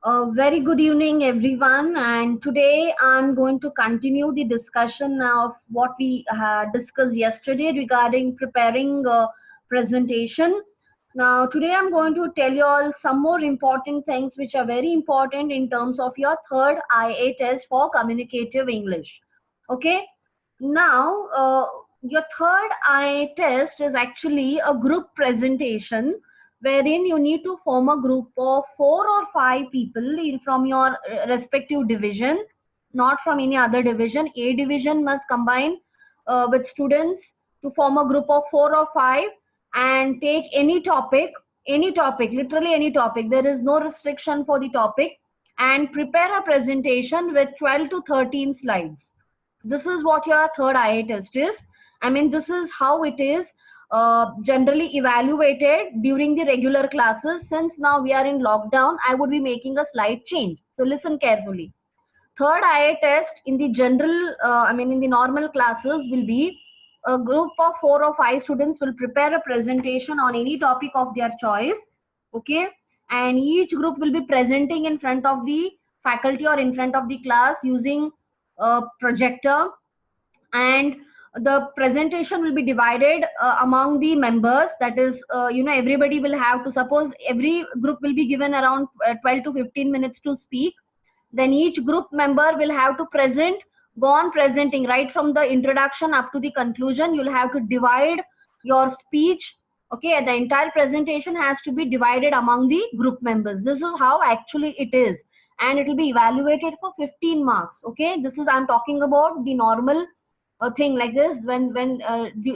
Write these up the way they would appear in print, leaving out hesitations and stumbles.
Very good evening, everyone. And today I'm going to continue the discussion of what we discussed yesterday regarding preparing a presentation. Now, today I'm going to tell you all some more important things which are very important in terms of your third IA test for communicative English. Okay. Now, your third IA test is actually a group presentation wherein you need to form a group of 4 or 5 people from your respective division, not from any other division. A division must combine with students to form a group of 4 or 5 and take any topic, literally any topic. There is no restriction for the topic, and prepare a presentation with 12 to 13 slides. This is what your third IA test is. I mean, this is how it is generally evaluated during the regular classes. Since now we are in lockdown, I would be making a slight change. So listen carefully. Third IA test in the general, in the normal classes will be a group of 4 or 5 students will prepare a presentation on any topic of their choice. Okay. And each group will be presenting in front of the faculty or in front of the class using a projector, and the presentation will be divided among the members. That is, everybody will have to, suppose every group will be given around 12 to 15 minutes to speak. Then each group member will have to present, go on presenting right from the introduction up to the conclusion. You'll have to divide your speech. Okay, the entire presentation has to be divided among the group members. This is how actually it is, and it will be evaluated for 15 marks. Okay, this is, I'm talking about the normal thing like this.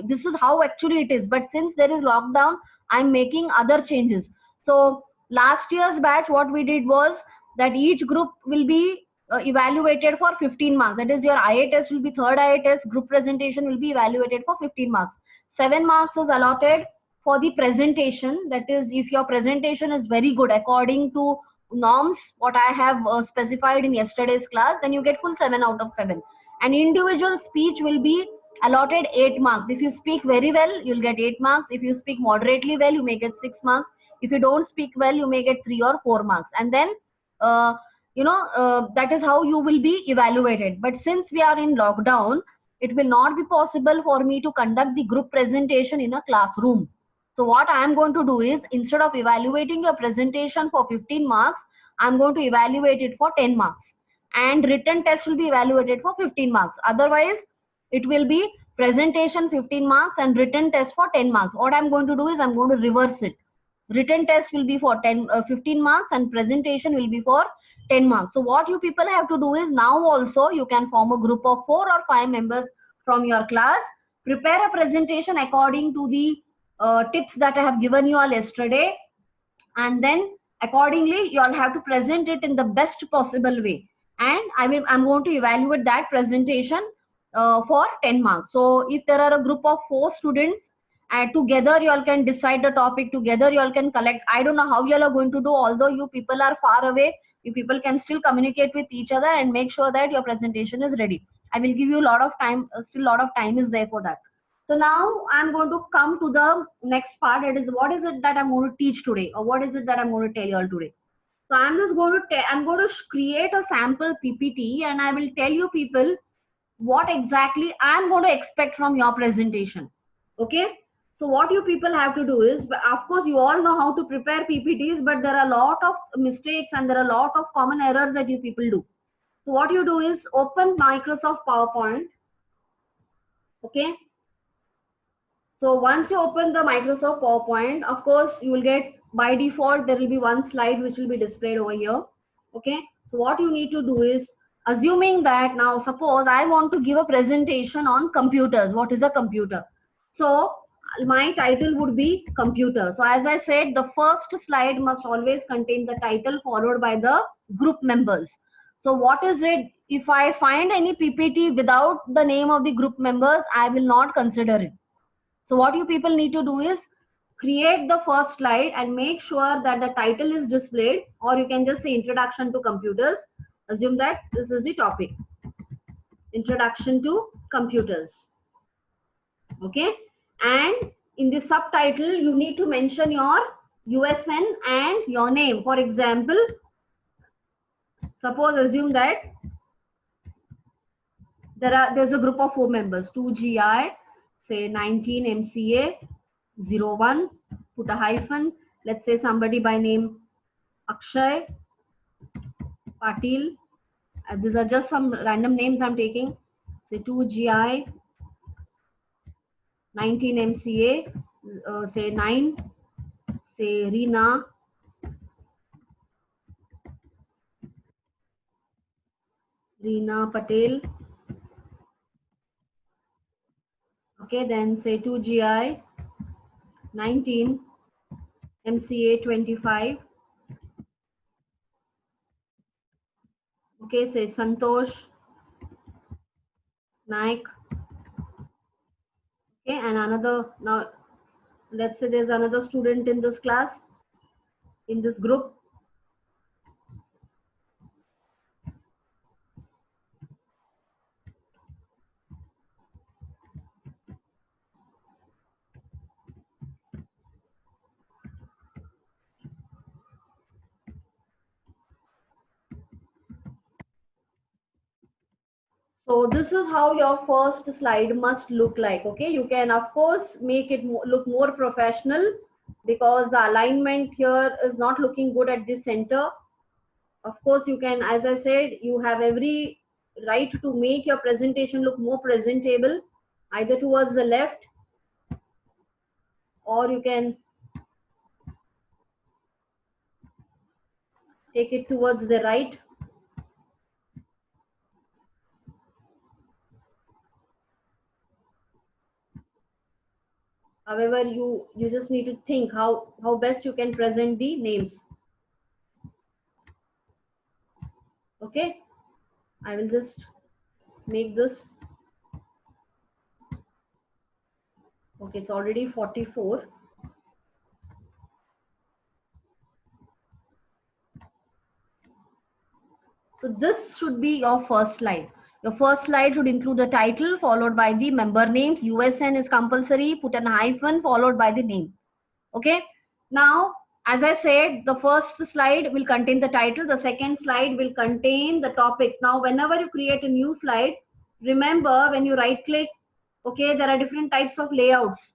This is how actually it is, but since there is lockdown, I'm making other changes. So last year's batch, what we did was that each group will be evaluated for 15 marks. That is, your IA test will be third IA test, group presentation will be evaluated for 15 marks. 7 marks is allotted for the presentation. That is, if your presentation is very good according to norms what I have specified in yesterday's class, then you get full 7 out of 7. And individual speech will be allotted 8 marks. If you speak very well, you'll get 8 marks. If you speak moderately well, you may get 6 marks. If you don't speak well, you may get 3 or 4 marks. And then that is how you will be evaluated. But since we are in lockdown, it will not be possible for me to conduct the group presentation in a classroom. So what I am going to do is, instead of evaluating your presentation for 15 marks, I am going to evaluate it for 10 marks, and written test will be evaluated for 15 marks. Otherwise, it will be presentation 15 marks and written test for 10 marks. What I'm going to do is, I'm going to reverse it. Written test will be for 15 marks and presentation will be for 10 marks. So what you people have to do is, now also you can form a group of 4 or 5 members from your class, prepare a presentation according to the tips that I have given you all yesterday, and then accordingly you all have to present it in the best possible way. And I'm going to evaluate that presentation for 10 marks. So if there are a group of 4 students, together you all can decide the topic, together you all can collect. I don't know how you all are going to do, although you people are far away, you people can still communicate with each other and make sure that your presentation is ready. I will give you a lot of time, still a lot of time is there for that. So now I'm going to come to the next part. It is, what is it that I'm going to teach today, or what is it that I'm going to tell you all today. So I'm just going to I'm going to create a sample PPT, and I will tell you people what exactly I'm going to expect from your presentation. Okay. So what you people have to do is, of course, you all know how to prepare PPTs, but there are a lot of mistakes and there are a lot of common errors that you people do. So what you do is, open Microsoft PowerPoint. Okay. So once you open the Microsoft PowerPoint, of course, you will get, by default, there will be one slide which will be displayed over here. Okay. So what you need to do is, assuming that now, suppose I want to give a presentation on computers. What is a computer? So my title would be computer. So as I said, the first slide must always contain the title followed by the group members. So what is it? If I find any PPT without the name of the group members, I will not consider it. So what you people need to do is, create the first slide and make sure that the title is displayed, or you can just say introduction to computers. Assume that this is the topic, introduction to computers. Okay. And in the subtitle, you need to mention your USN and your name. For example, Suppose assume that there's a group of 4 members, 2GI, say 19 MCA, 01, put a hyphen. Let's say somebody by name Akshay Patil. These are just some random names I'm taking. Say 2GI, 19 MCA, say 9, say Reena Patel. Okay, then say 2GI, 19, MCA 25. Okay, say Santosh Naik. Okay, and another, now let's say there's another student in this class, in this group. So this is how your first slide must look like. Okay, you can of course make it look more professional because the alignment here is not looking good at the center. Of course, you can, as I said, you have every right to make your presentation look more presentable, either towards the left or you can take it towards the right. However, you just need to think how best you can present the names. Okay, I will just make this. Okay, it's already 44. So this should be your first slide. Your first slide should include the title followed by the member names. USN is compulsory. Put an hyphen followed by the name. Okay. Now, as I said, the first slide will contain the title. The second slide will contain the topics. Now, whenever you create a new slide, remember when you right click, okay, there are different types of layouts.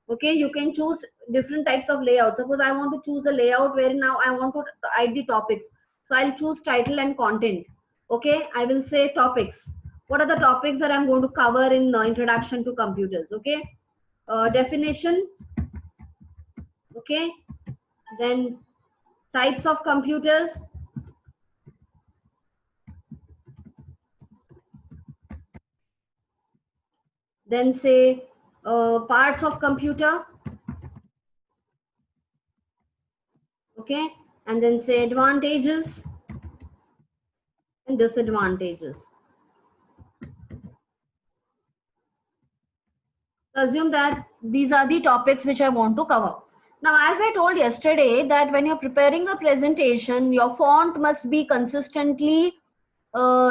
Okay, you can choose different types of layouts. Suppose I want to choose a layout where now I want to add the topics. So I'll choose title and content. Okay, I will say topics. What are the topics that I'm going to cover in introduction to computers? Okay, definition. Okay, then types of computers, then say parts of computer. Okay, and then say advantages and disadvantages. So assume that these are the topics which I want to cover. Now, as I told yesterday, that when you're preparing a presentation, your font must be consistently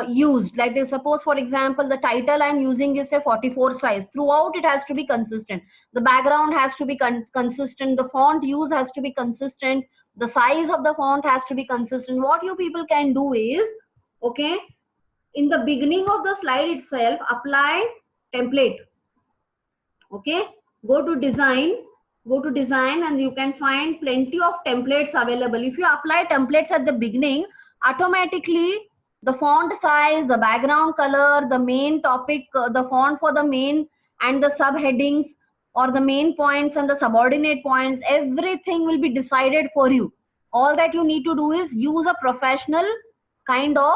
used. Like suppose, for example, the title I'm using is a 44 size. Throughout, it has to be consistent. The background has to be consistent. The font use has to be consistent. The size of the font has to be consistent. What you people can do is, okay, in the beginning of the slide itself, apply template. Okay, go to design and you can find plenty of templates available. If you apply templates at the beginning, automatically the font size, the background color, the main topic, the font for the main and the subheadings or the main points and the subordinate points, everything will be decided for you. All that you need to do is use a professional kind of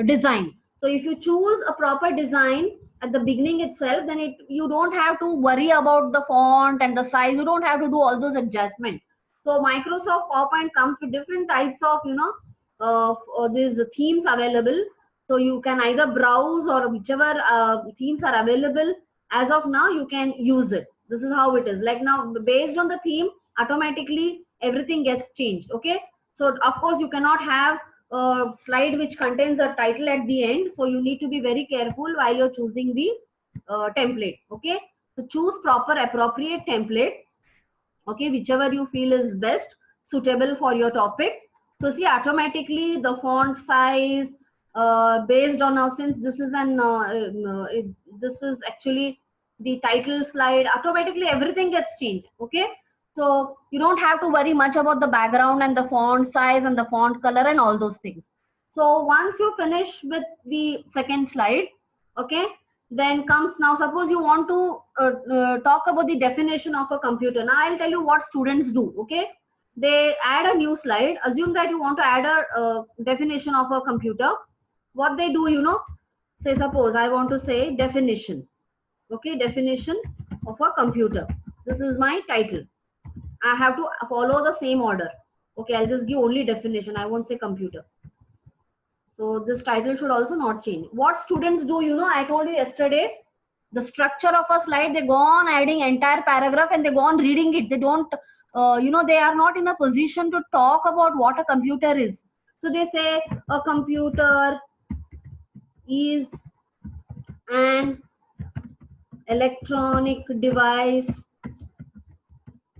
design. So if you choose a proper design at the beginning itself, then you don't have to worry about the font and the size. You don't have to do all those adjustments. So Microsoft PowerPoint comes with different types of these themes available. So you can either browse or whichever themes are available as of now, you can use it. This is how it is. Like now, based on the theme, automatically everything gets changed. Okay, so of course you cannot have slide which contains a title at the end, so you need to be very careful while you're choosing the template. Okay, so choose proper appropriate template, okay, whichever you feel is best suitable for your topic. So see, automatically the font size, based on now, since this is this is actually the title slide, automatically everything gets changed. Okay, so you don't have to worry much about the background and the font size and the font color and all those things. So once you finish with the second slide, okay, then comes now, suppose you want to talk about the definition of a computer. Now I'll tell you what students do. Okay, they add a new slide. Assume that you want to add a definition of a computer. What they do, say, suppose I want to say definition. Okay, definition of a computer. This is my title. I have to follow the same order. Okay, I'll just give only definition. I won't say computer. So this title should also not change. What students do, I told you yesterday, the structure of a slide, they go on adding entire paragraph and they go on reading it. They don't, they are not in a position to talk about what a computer is. So they say a computer is an electronic device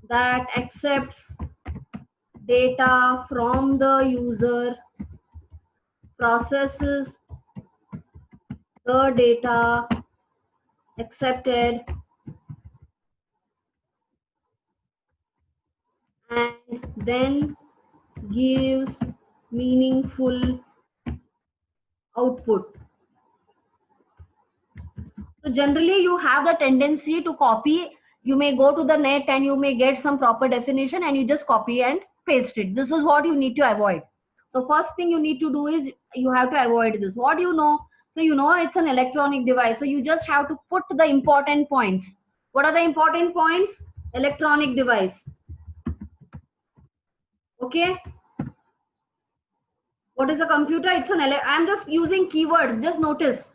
that accepts data from the user, processes the data accepted, and then gives meaningful output. So generally you have the tendency to copy. You may go to the net and you may get some proper definition and you just copy and paste it. This is what you need to avoid. So first thing you need to do is you have to avoid this. What do you know? So you know it's an electronic device. So you just have to put the important points. What are the important points? Electronic device. Okay. What is a computer? It's an I'm just using keywords. Just notice.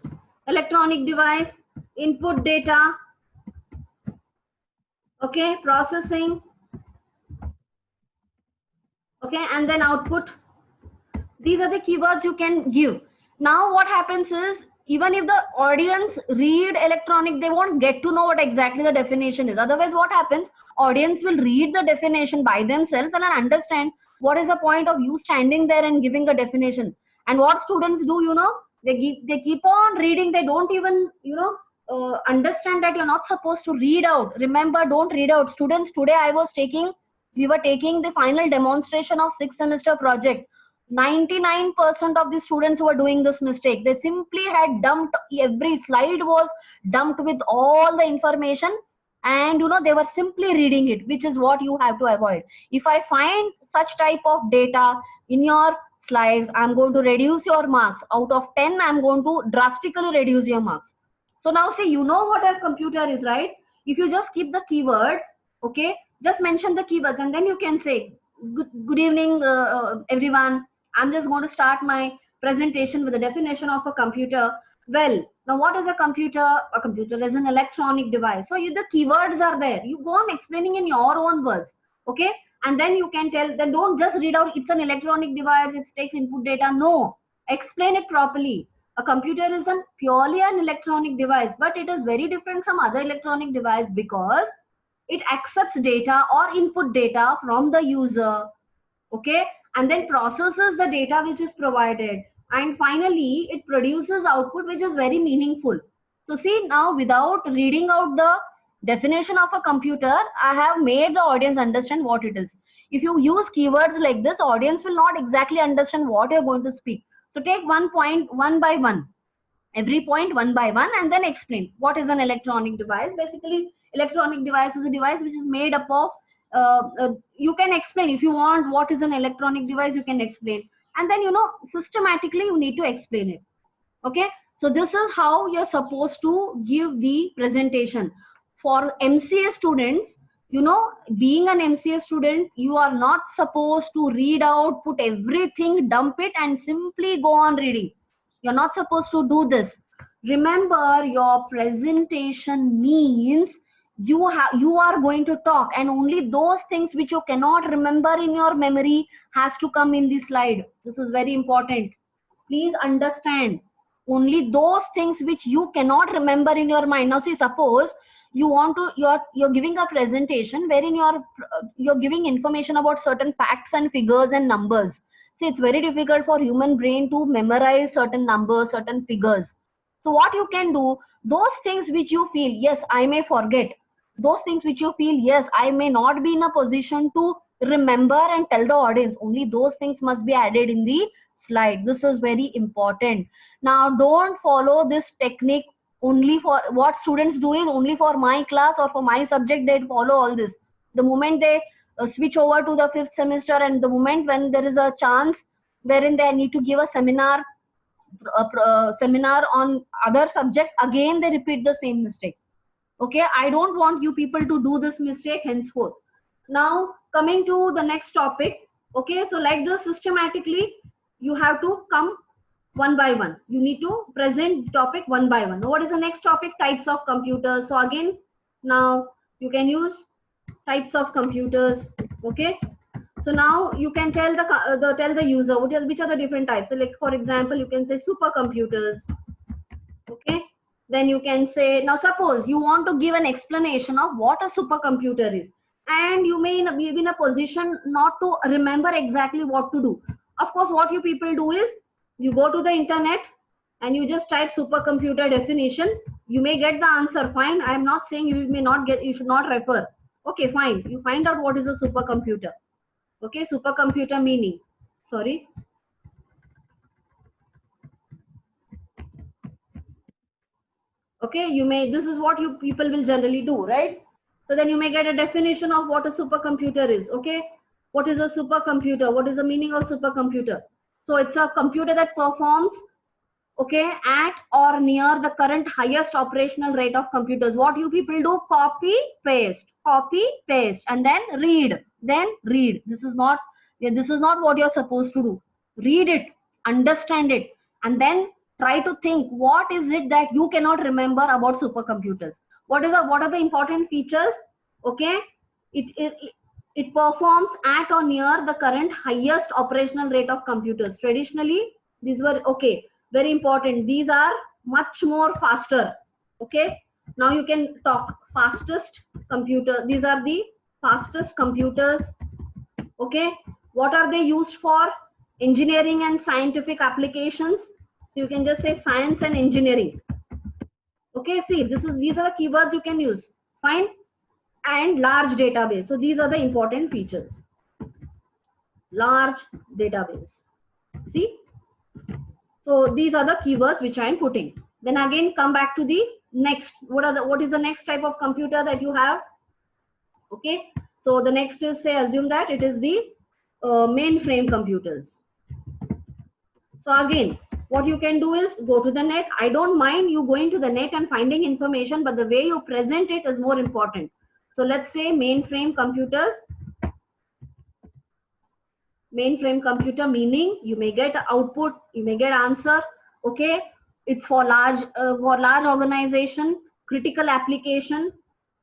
Electronic device, input data, okay, processing, okay, and then output. These are the keywords you can give. Now what happens is, even if the audience read electronic, they won't get to know what exactly the definition is. Otherwise what happens, audience will read the definition by themselves and understand what is the point of you standing there and giving a definition. And what students do, they keep on reading. They don't even understand that you're not supposed to read out. Remember, don't read out. Students, today we were taking the final demonstration of 6th semester project. 99% of the students were doing this mistake. They simply had dumped, every slide was dumped with all the information, and they were simply reading it, which is what you have to avoid. If I find such type of data in your slides, I'm going to reduce your marks. Out of 10, I'm going to drastically reduce your marks. So now say, what a computer is, right? If you just keep the keywords, okay, just mention the keywords and then you can say, good evening, everyone. I'm just going to start my presentation with the definition of a computer. Well, now what is a computer? A computer is an electronic device. So the keywords are there. You go on explaining in your own words, okay? And then you can tell, then don't just read out, it's an electronic device, it takes input data. No, explain it properly. A computer is purely an electronic device, but it is very different from other electronic device because it accepts data or input data from the user, okay, and then processes the data which is provided, and finally it produces output which is very meaningful. So see, now without reading out the definition of a computer, I have made the audience understand what it is. If you use keywords like this, audience will not exactly understand what you're going to speak. So take one point one by one, every point one by one, and then explain what is an electronic device. Basically, electronic device is a device which is made up of you can explain. If you want what is an electronic device, you can explain, and then systematically you need to explain it. Okay, so this is how you're supposed to give the presentation. For MCA students, being an MCA student, you are not supposed to read out, put everything, dump it and simply go on reading. You're not supposed to do this. Remember, your presentation means you are going to talk, and only those things which you cannot remember in your memory has to come in the slide. This is very important. Please understand, only those things which you cannot remember in your mind. Now see, suppose you're giving a presentation wherein you're giving information about certain facts and figures and numbers. See, it's very difficult for human brain to memorize certain numbers, certain figures. So what you can do, those things which you feel, yes, I may forget, those things which you feel, yes, I may not be in a position to remember and tell the audience, only those things must be added in the slide. This is very important. Now don't follow this technique only for what students do is only for my class or for my subject, they follow all this. The moment they switch over to the fifth semester, and the moment when there is a chance wherein they need to give a seminar on other subjects, again they repeat the same mistake. Okay, I don't want you people to do this mistake henceforth. Now coming to the next topic. Okay, so like this, systematically you have to come one by one. You need to present topic one by one. Now what is the next topic? Types of computers. So again, now you can use types of computers. Okay, so now you can tell the user which are the different types. So like for example, you can say supercomputers. Okay, then you can say, now suppose you want to give an explanation of what a supercomputer is, and you may be in a position not to remember exactly what to do. Of course, what you people do is you go to the internet and you just type supercomputer definition. You may get the answer, fine. I am not saying you may not get, you should not refer. Okay, fine, you find out what is a supercomputer. Okay, supercomputer meaning, sorry, okay, you may, this is what you people will generally do, right? So then you may get a definition of what a supercomputer is. Okay, what is a supercomputer, what is the meaning of supercomputer? So it's a computer that performs, okay, at or near the current highest operational rate of computers. What you people do, copy paste and then read. This is not, yeah, this is not what you're supposed to do. Read it, understand it, and then try to think what is it that you cannot remember about supercomputers. What are the important features? Okay, it performs at or near the current highest operational rate of computers. Traditionally these were, okay, very important, these are much more faster. Okay, now you can talk fastest computer, these are the fastest computers. Okay, what are they used for? Engineering and scientific applications. So you can just say science and engineering. Okay, see, these are the keywords you can use, fine. And large database, so these are the important features. Large database, see, so these are the keywords which I am putting. Then again come back to the next, what is the next type of computer that you have? Okay, so the next is, say, assume that it is the mainframe computers. So again, what you can do is go to the net. I don't mind you going to the net and finding information, but the way you present it is more important. So let's say mainframe computers. Mainframe computer meaning you may get output, you may get answer. Okay, it's for large organization, critical application.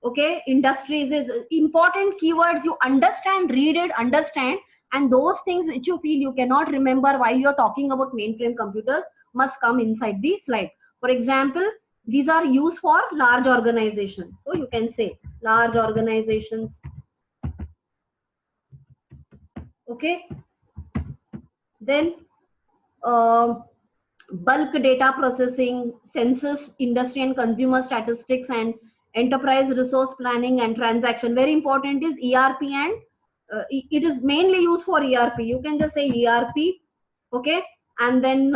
Okay, industries is important keywords. You understand, read it, understand, and those things which you feel you cannot remember while you're talking about mainframe computers must come inside the slide. For example, these are used for large organizations, so you can say large organizations. Okay, then bulk data processing, census, industry and consumer statistics, and enterprise resource planning and transaction. Very important is ERP, and it is mainly used for ERP. You can just say ERP. Okay, and then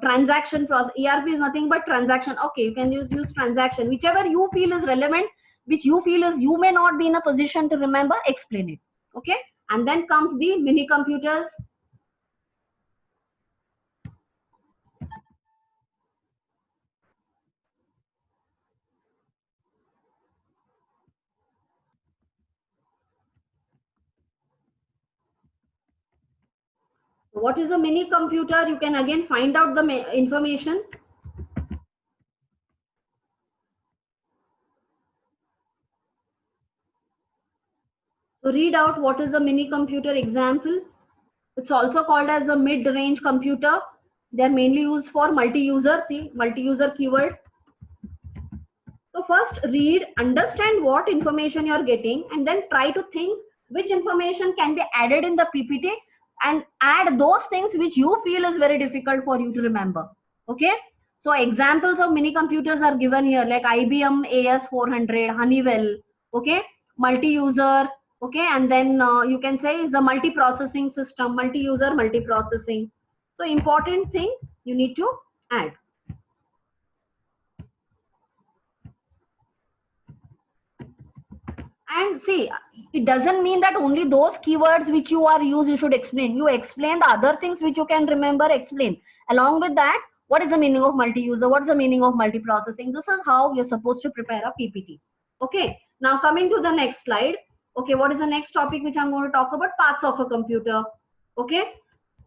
transaction process. ERP is nothing but transaction. Okay, you can use transaction, whichever you feel is relevant, which you feel is you may not be in a position to remember, explain it. Okay, and then comes the mini computers. What is a mini computer? You can again find out the information. So read out what is a mini computer example. It's also called as a mid-range computer. They're mainly used for multi-user. See, multi-user keyword. So first read, understand what information you're getting, and then try to think which information can be added in the PPT and add those things which you feel is very difficult for you to remember. Okay, so examples of mini computers are given here, like IBM AS400, Honeywell, okay, multi-user, okay, and then you can say is a multi-processing system, multi-user, multi-processing. So important thing you need to add. And see, it doesn't mean that only those keywords which you are used you should explain. You explain the other things which you can remember, explain. Along with that, what is the meaning of multi-user? What is the meaning of multi-processing? This is how you're supposed to prepare a PPT. Okay, now coming to the next slide. Okay, what is the next topic which I'm going to talk about? Parts of a computer. Okay,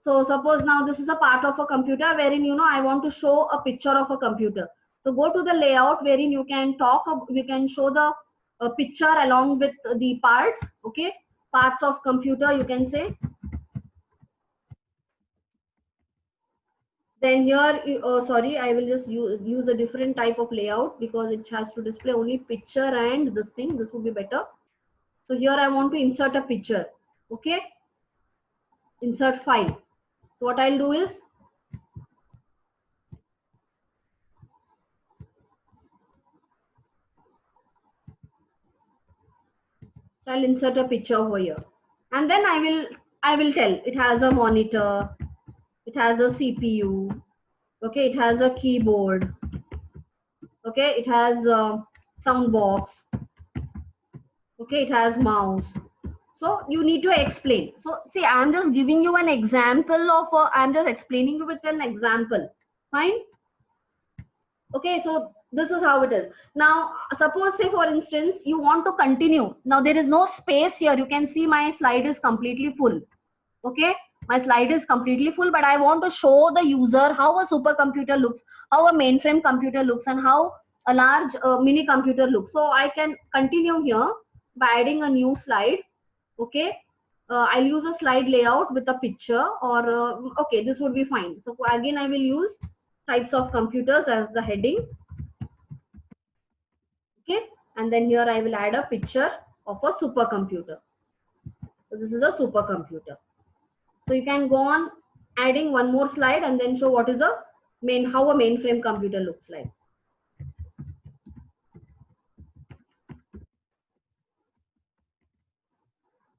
so suppose now this is a part of a computer wherein, you know, I want to show a picture of a computer. So go to the layout wherein you can talk, you can show the a picture along with the parts. Okay, parts of computer you can say. Then here sorry, I will just use a different type of layout because it has to display only picture and this thing. This would be better. So here I want to insert a picture. Okay, insert file. So what I'll do is, so I'll insert a picture over here, and then I will tell it has a monitor, it has a CPU, okay, it has a keyboard, okay, it has a sound box, okay, it has mouse. So you need to explain. So see, I'm just giving you an example of I'm just explaining you with an example. Fine. Okay, so this is how it is. Now suppose, say for instance, you want to continue. Now there is no space here. You can see my slide is completely full. Okay, my slide is completely full, but I want to show the user how a supercomputer looks, how a mainframe computer looks, and how a large mini computer looks. So I can continue here by adding a new slide. Okay, I'll use a slide layout with a picture, or okay, this would be fine. So again, I will use types of computers as the heading. Okay, and then here I will add a picture of a supercomputer. So this is a supercomputer. So you can go on adding one more slide and then show what is a how a mainframe computer looks like.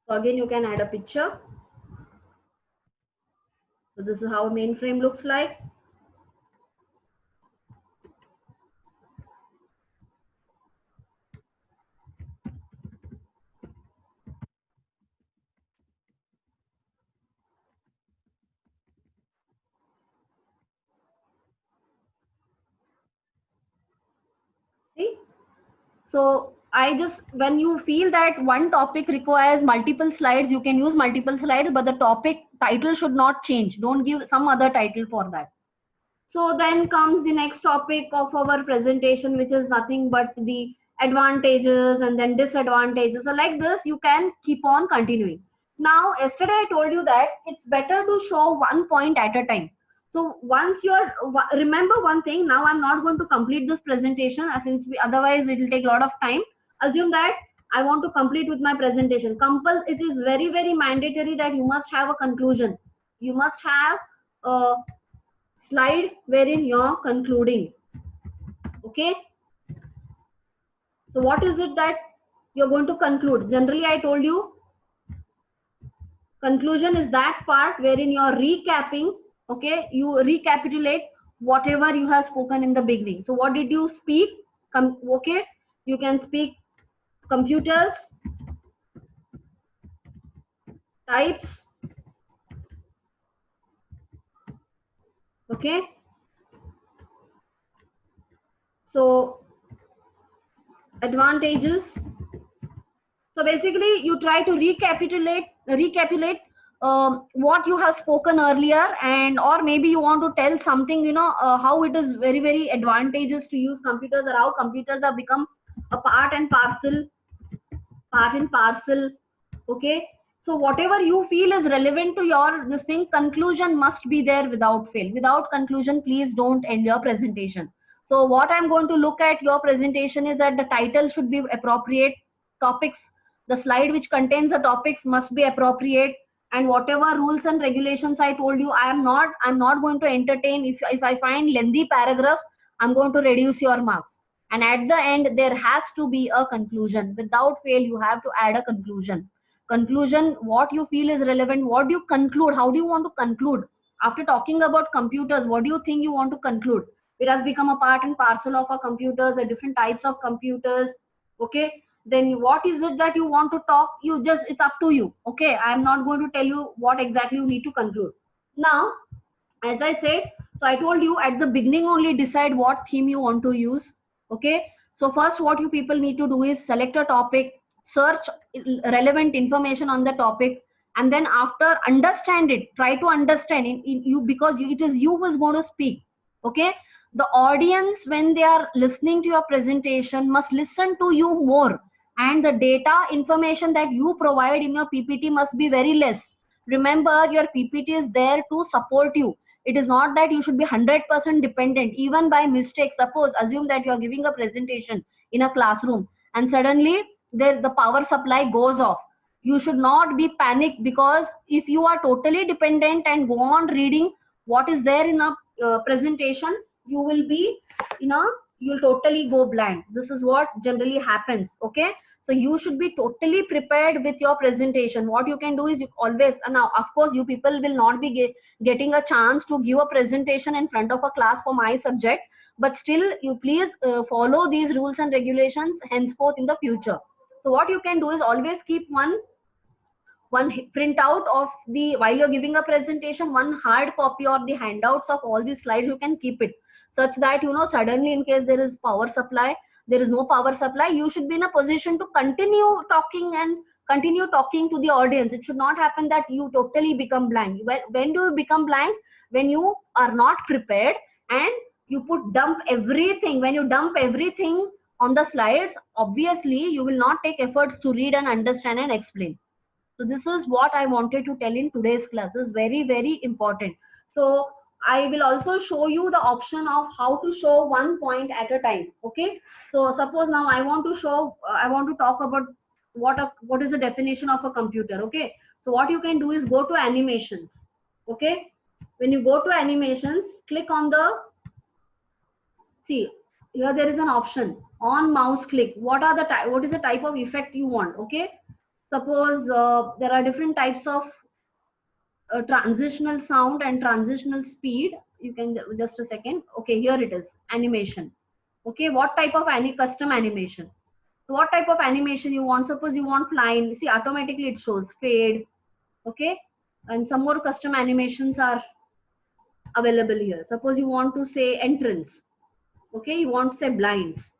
So again, you can add a picture. So this is how a mainframe looks like. See? So I just, when you feel that one topic requires multiple slides, you can use multiple slides, but the topic title should not change. Don't give some other title for that. So then comes the next topic of our presentation, which is nothing but the advantages and then disadvantages. So like this, you can keep on continuing. Now, yesterday I told you that it's better to show one point at a time. So once you're, remember one thing, now I'm not going to complete this presentation since otherwise it will take a lot of time. Assume that I want to complete with my presentation. It is very, very mandatory that you must have a conclusion. You must have a slide wherein you're concluding. Okay, so what is it that you're going to conclude? Generally I told you conclusion is that part wherein you're recapping. Okay, you recapitulate whatever you have spoken in the beginning. So what did you speak? Okay, you can speak computers, types, okay, so advantages. So basically, you try to recapitulate what you have spoken earlier, and or maybe you want to tell something, you know, how it is very, very advantageous to use computers, or how computers have become a part and parcel. Okay. So whatever you feel is relevant to your this thing, conclusion must be there without fail. Without conclusion, please don't end your presentation. So what I'm going to look at your presentation is that the title should be appropriate, topics, the slide which contains the topics must be appropriate, and whatever rules and regulations I told you, I'm not going to entertain. If I find lengthy paragraphs, I'm going to reduce your marks. And at the end, there has to be a conclusion. Without fail, you have to add a conclusion. What you feel is relevant, what do you conclude, how do you want to conclude after talking about computers? What do you think you want to conclude? It has become a part and parcel of our computers, the different types of computers. Okay, then what is it that you want to talk? You just, it's up to you. Okay, I'm not going to tell you what exactly you need to conclude. Now, as I said, so I told you at the beginning only, decide what theme you want to use. Okay, so first what you people need to do is select a topic, search relevant information on the topic, and then after, understand it, try to understand in you, because it is you who is going to speak. Okay, the audience, when they are listening to your presentation, must listen to you more, and the data information that you provide in your PPT must be very less. Remember, your PPT is there to support you. It is not that you should be 100% dependent. Even by mistake, suppose assume that you are giving a presentation in a classroom and suddenly the power supply goes off. You should not be panicked, because if you are totally dependent and go on reading what is there in a presentation, you will be, you know, you'll totally go blank. This is what generally happens. Okay, so you should be totally prepared with your presentation. What you can do is, you always, now of course you people will not be getting a chance to give a presentation in front of a class for my subject, but still you please follow these rules and regulations henceforth in the future. So what you can do is, always keep one printout of the, while you're giving a presentation, one hard copy or the handouts of all these slides. You can keep it such that, you know, suddenly in case there is power supply, there is no power supply, you should be in a position to continue talking and continue talking to the audience. It should not happen that you totally become blank. When do you become blank? When you are not prepared and you dump everything. When you dump everything on the slides, obviously you will not take efforts to read and understand and explain. So this is what I wanted to tell in today's class. Is very, very important. So I will also show you the option of how to show one point at a time. Okay, so suppose now I want to show, I want to talk about what is the definition of a computer. Okay, so what you can do is go to animations. Okay, when you go to animations, click on the, see, here there is an option on mouse click. What are the what is the type of effect you want? Okay, suppose there are different types of transitional sound and transitional speed. You can, just a second. Okay, here it is, animation. Okay, what type of any custom animation? So what type of animation you want? Suppose you want flying, see, automatically it shows fade. Okay, and some more custom animations are available here. Suppose you want to say entrance. Okay, you want to say blinds.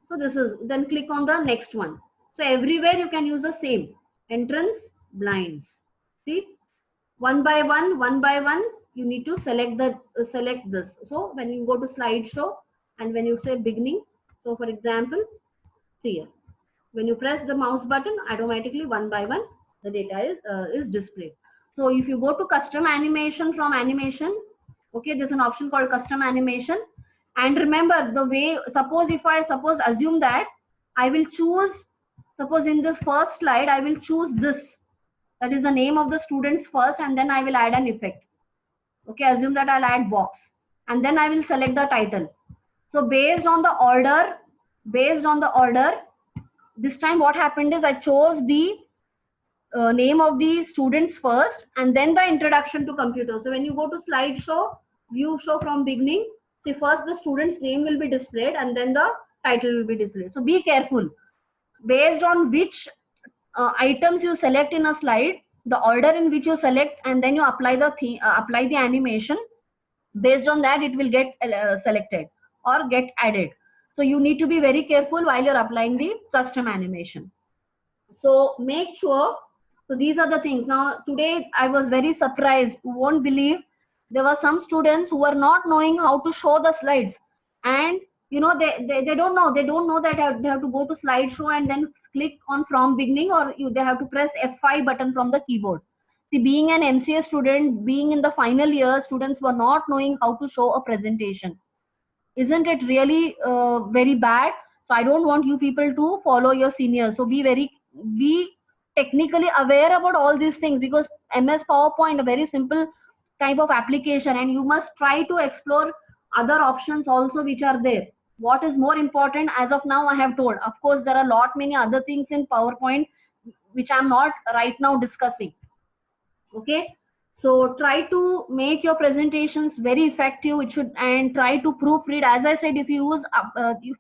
So this is, then click on the next one. So everywhere you can use the same, entrance, blinds. See, one by one, you need to select the select this. So when you go to slideshow and when you say beginning, so for example, see here, when you press the mouse button, automatically one by one the data is displayed. So if you go to custom animation from animation, okay, there's an option called custom animation. And remember the way, suppose if I assume that I will choose, suppose in this first slide I will choose this, that is the name of the students first, and then I will add an effect. Okay, assume that I'll add box, and then I will select the title. So based on the order, this time what happened is I chose the name of the students first and then the introduction to computer. So when you go to slideshow, view show from beginning, see, first the student's name will be displayed and then the title will be displayed. So be careful. Based on which items you select in a slide, the order in which you select, and then you apply the animation. Based on that, it will get selected or get added. So you need to be very careful while you're applying the custom animation. So make sure. So these are the things. Now today I was very surprised. You won't believe, there were some students who were not knowing how to show the slides, and you know, they don't know, that they have to go to slideshow and then click on from beginning, or they have to press F5 button from the keyboard. See, being an MCA student, being in the final year, students were not knowing how to show a presentation. Isn't it really very bad? So I don't want you people to follow your seniors. So be technically aware about all these things, because MS PowerPoint, a very simple type of application, and you must try to explore other options also which are there. What is more important as of now I have told. Of course there are lot many other things in PowerPoint which I'm not right now discussing. Okay, so try to make your presentations very effective. It should, and try to proofread. As I said, if you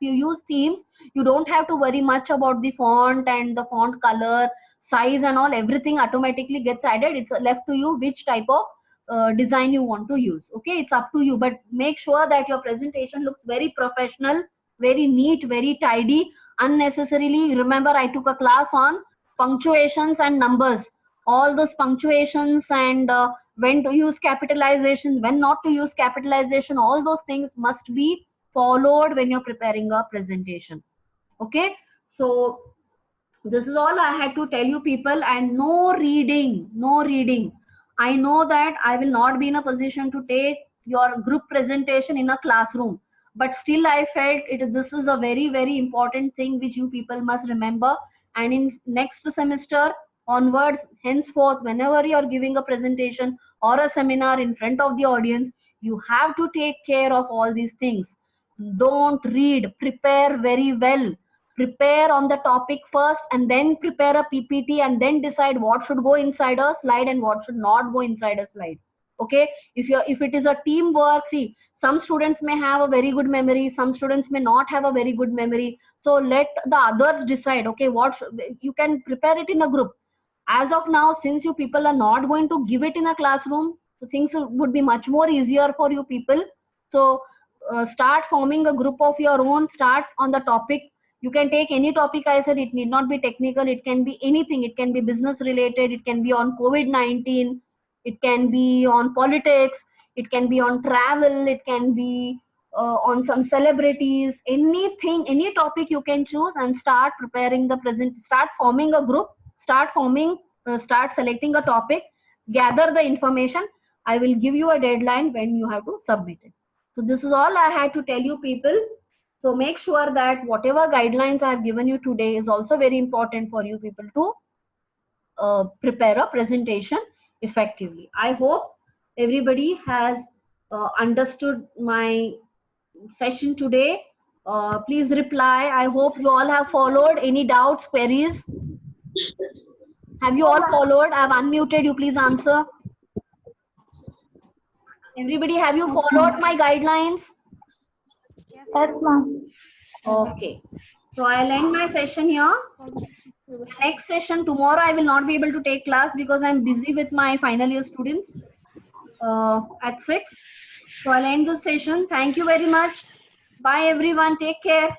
use themes, you don't have to worry much about the font and the font color, size and all. Everything automatically gets added. It's left to you which type of design you want to use. Okay, it's up to you, but make sure that your presentation looks very professional, very neat, very tidy. Unnecessarily, remember I took a class on punctuations and numbers. All those punctuations and when to use capitalization, when not to use capitalization, all those things must be followed when you're preparing a presentation. Okay, so this is all I had to tell you people. And no reading, no reading. I know that I will not be in a position to take your group presentation in a classroom, but still I felt this is a very very important thing which you people must remember. And in next semester onwards, henceforth, whenever you are giving a presentation or a seminar in front of the audience, you have to take care of all these things. Don't read, prepare very well. Prepare on the topic first, and then prepare a PPT, and then decide what should go inside a slide and what should not go inside a slide. Okay, if it is a teamwork, see, some students may have a very good memory, some students may not have a very good memory. So let the others decide. Okay, you can prepare it in a group. As of now, since you people are not going to give it in a classroom, so things would be much more easier for you people. So start forming a group of your own. Start on the topic. You can take any topic. I said it need not be technical, it can be anything. It can be business related, it can be on COVID-19, it can be on politics, it can be on travel, it can be on some celebrities. Anything, any topic you can choose, and start preparing the present. Start forming a group, start selecting a topic, gather the information. I will give you a deadline when you have to submit it. So this is all I had to tell you people. So make sure that whatever guidelines I have given you today is also very important for you people to prepare a presentation effectively. I hope everybody has understood my session today. Please reply. I hope you all have followed. Any doubts, queries? Have you all followed? I have unmuted you. Please answer. Everybody, have you followed my guidelines? Yes, ma'am. Okay. So I'll end my session here. Next session tomorrow I will not be able to take class because I'm busy with my final year students at 6. So I'll end this session. Thank you very much. Bye everyone. Take care.